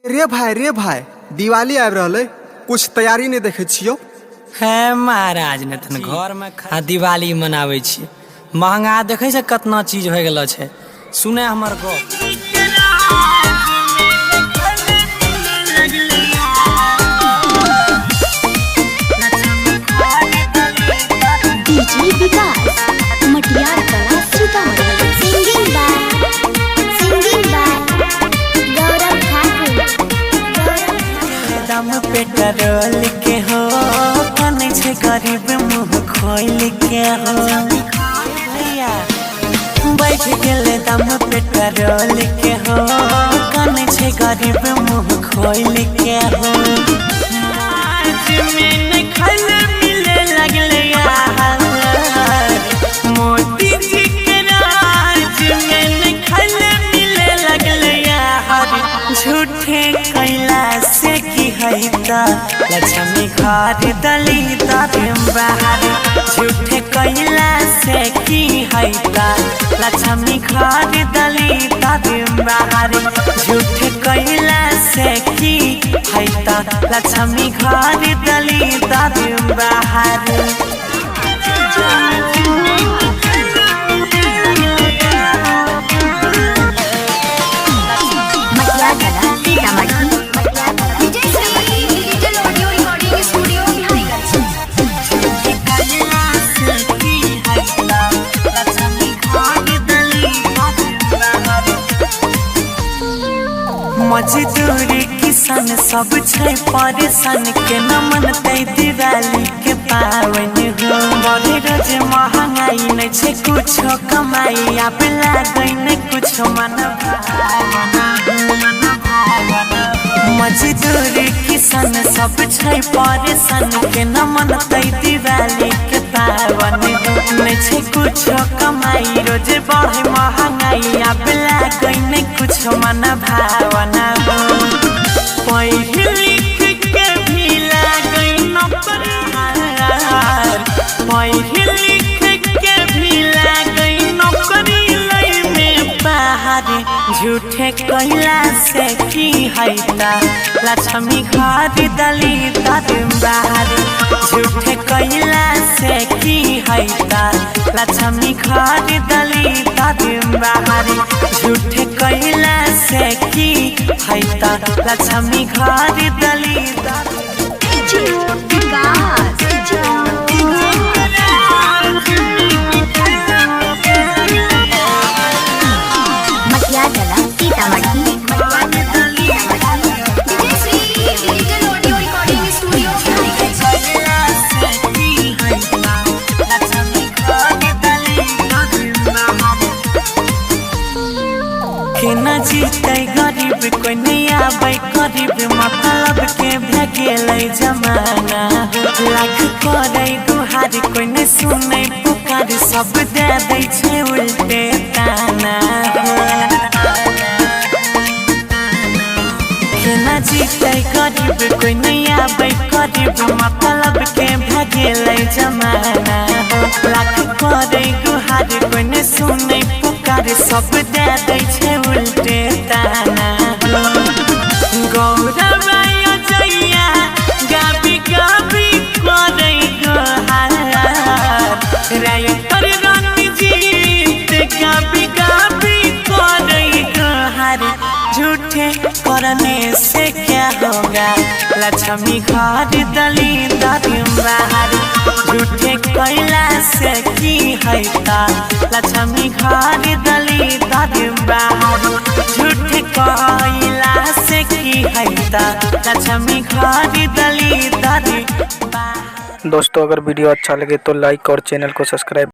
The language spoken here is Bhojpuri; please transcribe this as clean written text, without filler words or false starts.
रे भाई दिवाली आबि रहलै, कुछ तैयारी नहीं देखे छियो। है महाराज ने तन घर में दिवाली मनावे छी। महंगा देखे से कितना चीज हो गलो छे। सुने हमर गप डीजे विकास मटियार कला सीतामढ़ी। सिंगिंग बाय गौरव ठाकुर। दम पे पेट्रोल के हो कने छे गरीब मुंह खोल के हो बैठ गेले दम पे पेट्रोल के हो कने छे गरीब मुंह खोल के हो। आज मैंने खाना मिले लगले यार मोदी जी के राज मैंने खाना मिले लगले यार। झूठे कैला से की हैता लक्ष्मी घर दलित बाहर। झूठे कैला से की हैता लक्ष्मी घर दलित बाहर। झूठे कैला से की हैता लक्ष्मी घर दलित बाहर। मजदूरी किसान सब छै परेशान के न मनते दिवाली के पावन हो। बड़े रोज महंगाई नहीं छै कुछो कमाई आप लागै नहीं कुछो मन। मजदूरी किसान सब छै परेशान के न मनते दिवाली के पावन हो। नहीं छै कुछो कमाई रोज बढ़े महंगाई आप लागै नहीं कुछो मन भावना। पढ़ लिख के भी लागै नौकरी पढ़ लिख के भी लागै नौकरी लै में बाहर। झूठे कैला से की हैता लक्ष्मी घर दलित बाहर। झूठे कैला से की हैता लक्ष्मी घर दलित बाहर। झूठे कैला से की हैता लक्ष्मी घर दलित केना जीते गरीब कोई नहीं आबै करीब मतलब के भगेले जमाना। लाख करे गुहार कोई नहीं सुने पुकार सब दे दै छै उल्टे ताना। केना जीते गरीब कोई नहीं आबै करीब मतलब के भगेले जमाना। लाख करे गुहार कोई नहीं सुने पुकार सब दे दै छै उल्टे ताना। गौरव जइया गाबी गाबी करे गोहार रायतर रणजीत गाबी गाबी करे गोहार। झूठे करने से क्या होगा लक्ष्मी घर दलित बाहर। झूठे कैला से की हैता लक्ष्मी घर दलित बाहर। झूठे कैला से की हैता लक्ष्मी घर दलित बाहर। दोस्तों अगर वीडियो अच्छा लगे तो लाइक और चैनल को सब्सक्राइब